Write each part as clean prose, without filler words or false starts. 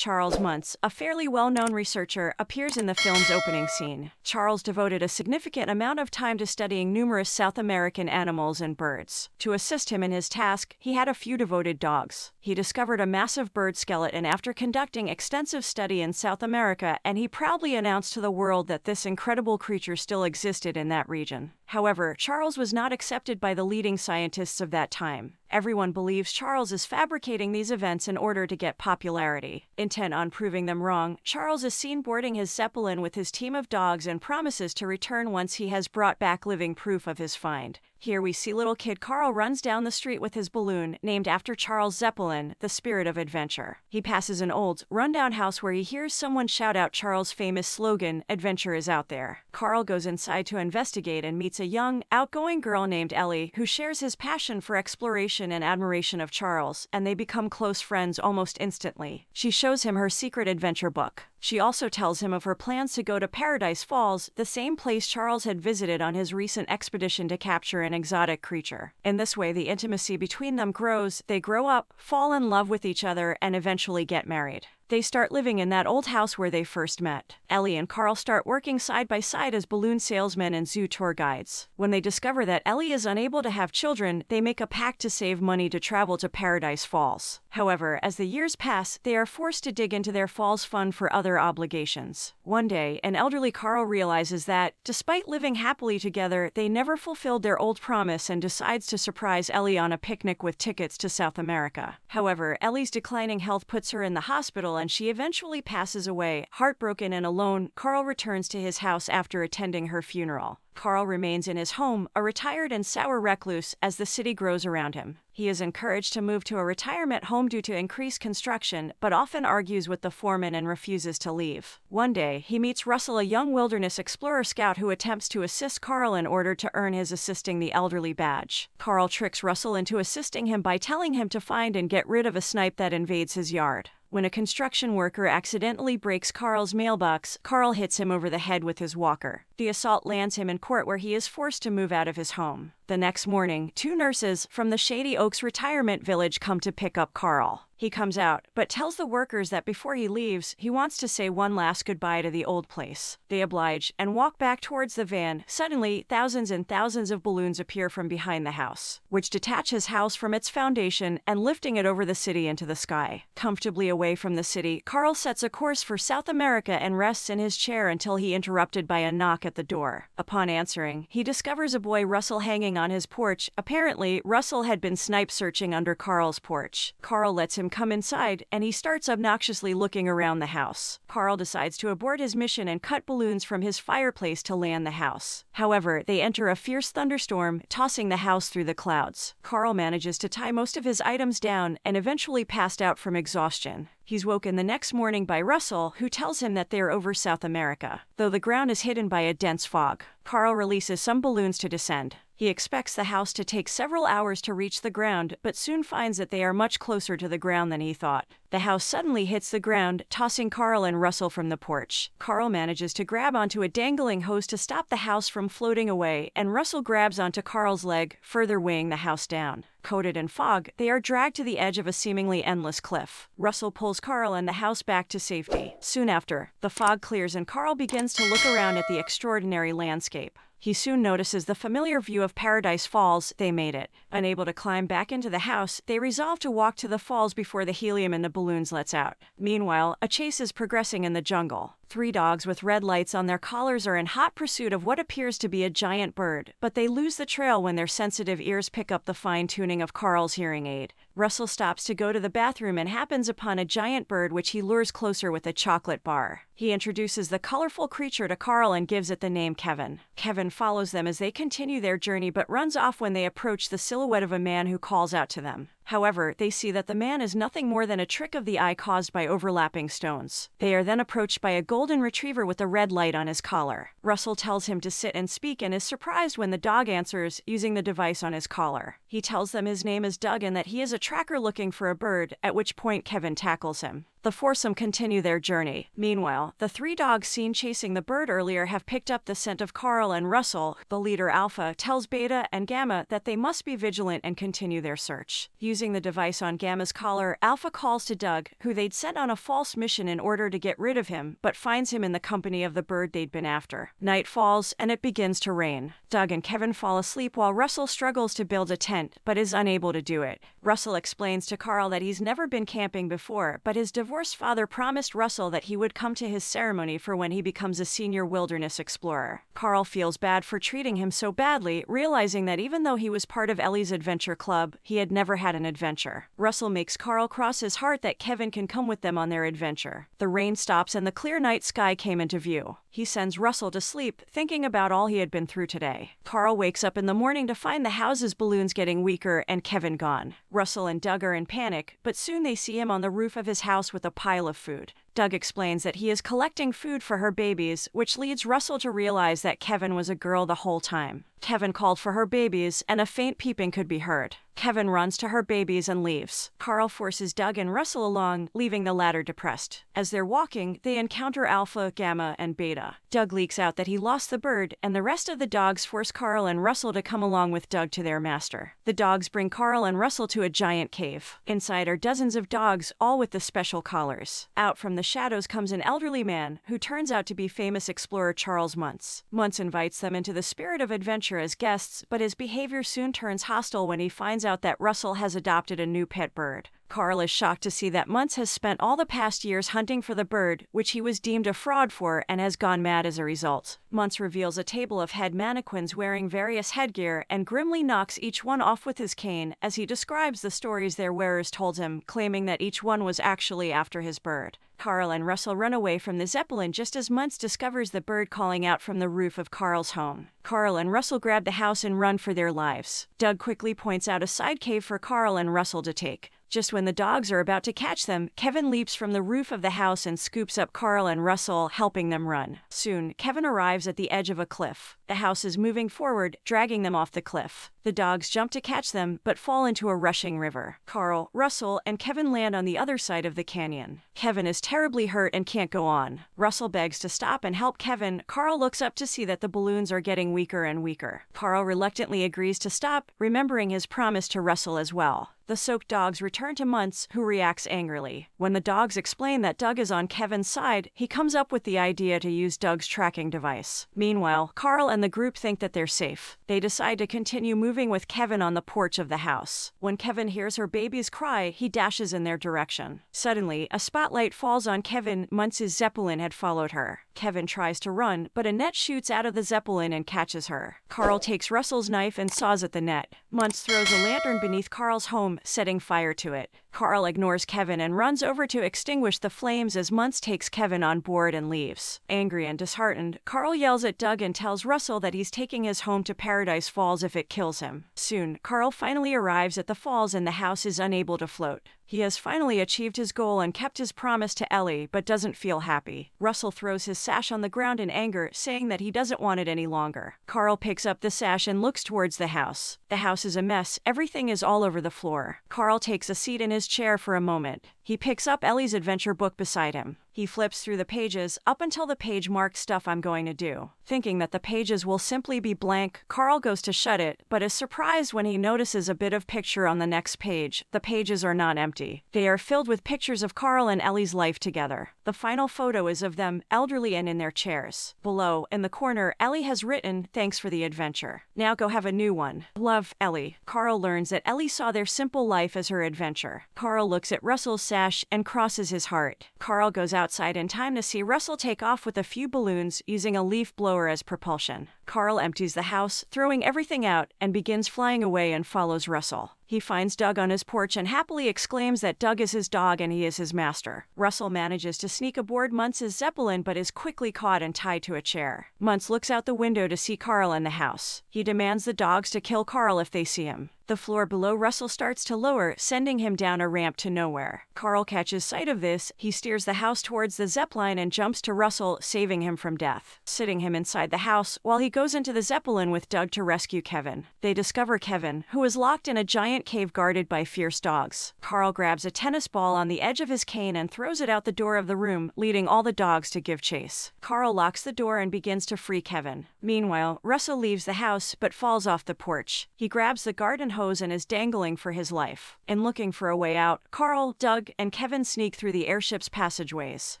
Charles Muntz, a fairly well-known researcher, appears in the film's opening scene. Charles devoted a significant amount of time to studying numerous South American animals and birds. To assist him in his task, he had a few devoted dogs. He discovered a massive bird skeleton after conducting extensive study in South America, and he proudly announced to the world that this incredible creature still existed in that region. However, Charles was not accepted by the leading scientists of that time. Everyone believes Charles is fabricating these events in order to get popularity. Intent on proving them wrong, Charles is seen boarding his Zeppelin with his team of dogs and promises to return once he has brought back living proof of his find. Here we see little kid Carl runs down the street with his balloon, named after Charles Zeppelin, the spirit of adventure. He passes an old, rundown house where he hears someone shout out Charles' famous slogan, "Adventure is out there." Carl goes inside to investigate and meets a young, outgoing girl named Ellie, who shares his passion for exploration and admiration of Charles, and they become close friends almost instantly. She shows him her secret adventure book. She also tells him of her plans to go to Paradise Falls, the same place Charles had visited on his recent expedition to capture an exotic creature. In this way, the intimacy between them grows, they grow up, fall in love with each other, and eventually get married. They start living in that old house where they first met. Ellie and Carl start working side by side as balloon salesmen and zoo tour guides. When they discover that Ellie is unable to have children, they make a pact to save money to travel to Paradise Falls. However, as the years pass, they are forced to dig into their falls fund for other obligations. One day, an elderly Carl realizes that, despite living happily together, they never fulfilled their old promise and decides to surprise Ellie on a picnic with tickets to South America. However, Ellie's declining health puts her in the hospital and she eventually passes away. Heartbroken and alone, Carl returns to his house after attending her funeral. Carl remains in his home, a retired and sour recluse, as the city grows around him. He is encouraged to move to a retirement home due to increased construction, but often argues with the foreman and refuses to leave. One day, he meets Russell, a young wilderness explorer scout who attempts to assist Carl in order to earn his assisting the elderly badge. Carl tricks Russell into assisting him by telling him to find and get rid of a snipe that invades his yard. When a construction worker accidentally breaks Carl's mailbox, Carl hits him over the head with his walker. The assault lands him in court where he is forced to move out of his home. The next morning, 2 nurses from the Shady Oaks retirement village come to pick up Carl. He comes out, but tells the workers that before he leaves, he wants to say one last goodbye to the old place. They oblige and walk back towards the van. Suddenly, thousands and thousands of balloons appear from behind the house, which detach his house from its foundation and lifting it over the city into the sky. Comfortably away from the city, Carl sets a course for South America and rests in his chair until he interrupted by a knock at the door. Upon answering, he discovers a boy Russell hanging on his porch. Apparently, Russell had been snipe searching under Carl's porch. Carl lets him come inside, and he starts obnoxiously looking around the house. Carl decides to abort his mission and cut balloons from his fireplace to land the house. However, they enter a fierce thunderstorm, tossing the house through the clouds. Carl manages to tie most of his items down and eventually passed out from exhaustion. He's woken the next morning by Russell, who tells him that they are over South America, though the ground is hidden by a dense fog. Carl releases some balloons to descend. He expects the house to take several hours to reach the ground, but soon finds that they are much closer to the ground than he thought. The house suddenly hits the ground, tossing Carl and Russell from the porch. Carl manages to grab onto a dangling hose to stop the house from floating away, and Russell grabs onto Carl's leg, further weighing the house down. Coated in fog, they are dragged to the edge of a seemingly endless cliff. Russell pulls Carl and the house back to safety. Soon after, the fog clears and Carl begins to look around at the extraordinary landscape. He soon notices the familiar view of Paradise Falls. They made it. Unable to climb back into the house, they resolve to walk to the falls before the helium in the balloons lets out. Meanwhile, a chase is progressing in the jungle. 3 dogs with red lights on their collars are in hot pursuit of what appears to be a giant bird, but they lose the trail when their sensitive ears pick up the fine-tuning of Carl's hearing aid. Russell stops to go to the bathroom and happens upon a giant bird which he lures closer with a chocolate bar. He introduces the colorful creature to Carl and gives it the name Kevin. Kevin follows them as they continue their journey but runs off when they approach the silhouette of a man who calls out to them. However, they see that the man is nothing more than a trick of the eye caused by overlapping stones. They are then approached by a golden retriever with a red light on his collar. Russell tells him to sit and speak and is surprised when the dog answers, using the device on his collar. He tells them his name is Doug and that he is a tracker looking for a bird, at which point Kevin tackles him. The foursome continue their journey. Meanwhile, the 3 dogs seen chasing the bird earlier have picked up the scent of Carl and Russell. The leader Alpha tells Beta and Gamma that they must be vigilant and continue their search. Using using the device on Gamma's collar, Alpha calls to Doug, who they'd sent on a false mission in order to get rid of him, but finds him in the company of the bird they'd been after. Night falls, and it begins to rain. Doug and Kevin fall asleep while Russell struggles to build a tent, but is unable to do it. Russell explains to Carl that he's never been camping before, but his divorced father promised Russell that he would come to his ceremony for when he becomes a senior wilderness explorer. Carl feels bad for treating him so badly, realizing that even though he was part of Ellie's adventure club, he had never had an adventure. Russell makes Carl cross his heart that Kevin can come with them on their adventure. The rain stops and the clear night sky came into view. He sends Russell to sleep, thinking about all he had been through today. Carl wakes up in the morning to find the house's balloons getting weaker and Kevin gone. Russell and Doug are in panic, but soon they see him on the roof of his house with a pile of food. Doug explains that he is collecting food for her babies, which leads Russell to realize that Kevin was a girl the whole time. Kevin called for her babies, and a faint peeping could be heard. Kevin runs to her babies and leaves. Carl forces Doug and Russell along, leaving the latter depressed. As they're walking, they encounter Alpha, Gamma, and Beta. Doug leaks out that he lost the bird, and the rest of the dogs force Carl and Russell to come along with Doug to their master. The dogs bring Carl and Russell to a giant cave. Inside are dozens of dogs, all with the special collars. Out from the shadows comes an elderly man, who turns out to be famous explorer Charles Muntz. Muntz invites them into the spirit of adventure as guests, but his behavior soon turns hostile when he finds out that Russell has adopted a new pet bird. Carl is shocked to see that Muntz has spent all the past years hunting for the bird, which he was deemed a fraud for, and has gone mad as a result. Muntz reveals a table of head mannequins wearing various headgear and grimly knocks each one off with his cane as he describes the stories their wearers told him, claiming that each one was actually after his bird. Carl and Russell run away from the Zeppelin just as Muntz discovers the bird calling out from the roof of Carl's home. Carl and Russell grab the house and run for their lives. Doug quickly points out a side cave for Carl and Russell to take. Just when the dogs are about to catch them, Kevin leaps from the roof of the house and scoops up Carl and Russell, helping them run. Soon, Kevin arrives at the edge of a cliff. The house is moving forward, dragging them off the cliff. The dogs jump to catch them, but fall into a rushing river. Carl, Russell, and Kevin land on the other side of the canyon. Kevin is terribly hurt and can't go on. Russell begs to stop and help Kevin. Carl looks up to see that the balloons are getting weaker and weaker. Carl reluctantly agrees to stop, remembering his promise to Russell as well. The soaked dogs return to Muntz, who reacts angrily. When the dogs explain that Doug is on Kevin's side, he comes up with the idea to use Doug's tracking device. Meanwhile, Carl and the group think that they're safe. They decide to continue moving with Kevin on the porch of the house. When Kevin hears her babies cry, he dashes in their direction. Suddenly, a spotlight falls on Kevin. Muntz's Zeppelin had followed her. Kevin tries to run, but a net shoots out of the Zeppelin and catches her. Carl takes Russell's knife and saws at the net. Muntz throws a lantern beneath Carl's home, setting fire to it. Carl ignores Kevin and runs over to extinguish the flames as Muntz takes Kevin on board and leaves. Angry and disheartened, Carl yells at Doug and tells Russell that he's taking his home to Paradise Falls if it kills him. Soon, Carl finally arrives at the falls and the house is unable to float. He has finally achieved his goal and kept his promise to Ellie, but doesn't feel happy. Russell throws his sash on the ground in anger, saying that he doesn't want it any longer. Carl picks up the sash and looks towards the house. The house is a mess. Everything is all over the floor. Carl takes a seat in his chair for a moment. He picks up Ellie's adventure book beside him. He flips through the pages up until the page marked Stuff I'm Going to Do. Thinking that the pages will simply be blank, Carl goes to shut it, but is surprised when he notices a bit of picture on the next page. The pages are not empty. They are filled with pictures of Carl and Ellie's life together. The final photo is of them, elderly and in their chairs. Below, in the corner, Ellie has written, "Thanks for the adventure. Now go have a new one. Love, Ellie." Carl learns that Ellie saw their simple life as her adventure. Carl looks at Russell's sash and crosses his heart. Carl goes outside in time to see Russell take off with a few balloons using a leaf blower as propulsion. Carl empties the house, throwing everything out, and begins flying away and follows Russell. He finds Doug on his porch and happily exclaims that Doug is his dog and he is his master. Russell manages to sneak aboard Muntz's Zeppelin but is quickly caught and tied to a chair. Muntz looks out the window to see Carl in the house. He demands the dogs to kill Carl if they see him. The floor below Russell starts to lower, sending him down a ramp to nowhere. Carl catches sight of this. He steers the house towards the Zeppelin and jumps to Russell, saving him from death, sitting him inside the house while he goes into the Zeppelin with Doug to rescue Kevin. They discover Kevin, who is locked in a giant giant cave guarded by fierce dogs. Carl grabs a tennis ball on the edge of his cane and throws it out the door of the room, leading all the dogs to give chase. Carl locks the door and begins to free Kevin. Meanwhile, Russell leaves the house but falls off the porch. He grabs the garden hose and is dangling for his life. In looking for a way out, Carl, Doug, and Kevin sneak through the airship's passageways.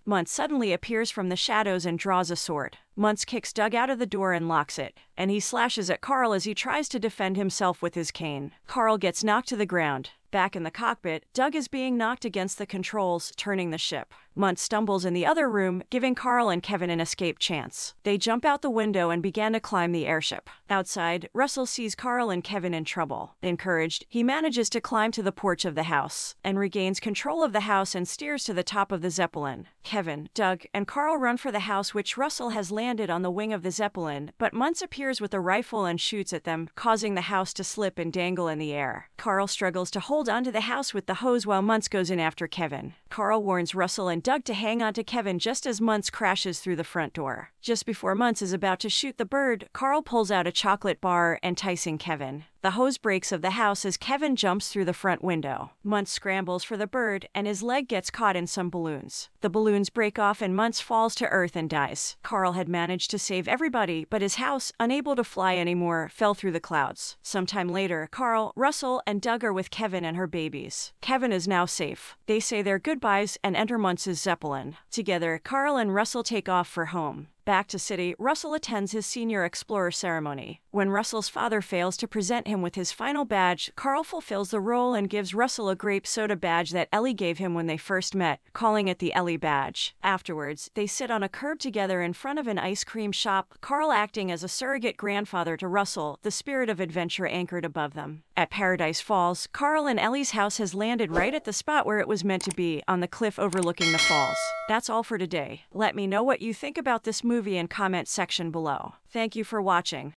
Muntz suddenly appears from the shadows and draws a sword. Muntz kicks Doug out of the door and locks it, and he slashes at Carl as he tries to defend himself with his cane. Carl gets knocked to the ground. Back in the cockpit, Doug is being knocked against the controls, turning the ship. Muntz stumbles in the other room, giving Carl and Kevin an escape chance. They jump out the window and begin to climb the airship. Outside, Russell sees Carl and Kevin in trouble. Encouraged, he manages to climb to the porch of the house, and regains control of the house and steers to the top of the Zeppelin. Kevin, Doug, and Carl run for the house, which Russell has landed on the wing of the Zeppelin, but Muntz appears with a rifle and shoots at them, causing the house to slip and dangle in the air. Carl struggles to hold onto the house with the hose while Muntz goes in after Kevin. Carl warns Russell and Doug to hang on to Kevin just as Muntz crashes through the front door. Just before Muntz is about to shoot the bird, Carl pulls out a chocolate bar, enticing Kevin. The hose breaks of the house as Kevin jumps through the front window. Muntz scrambles for the bird, and his leg gets caught in some balloons. The balloons break off and Muntz falls to earth and dies. Carl had managed to save everybody, but his house, unable to fly anymore, fell through the clouds. Sometime later, Carl, Russell, and Doug are with Kevin and her babies. Kevin is now safe. They say their goodbyes and enter Muntz's Zeppelin. Together, Carl and Russell take off for home. Back to city, Russell attends his senior explorer ceremony. When Russell's father fails to present him with his final badge, Carl fulfills the role and gives Russell a grape soda badge that Ellie gave him when they first met, calling it the Ellie badge. Afterwards, they sit on a curb together in front of an ice cream shop, Carl acting as a surrogate grandfather to Russell, the spirit of adventure anchored above them. At Paradise Falls, Carl and Ellie's house has landed right at the spot where it was meant to be, on the cliff overlooking the falls. That's all for today. Let me know what you think about this movie in comment section below. Thank you for watching.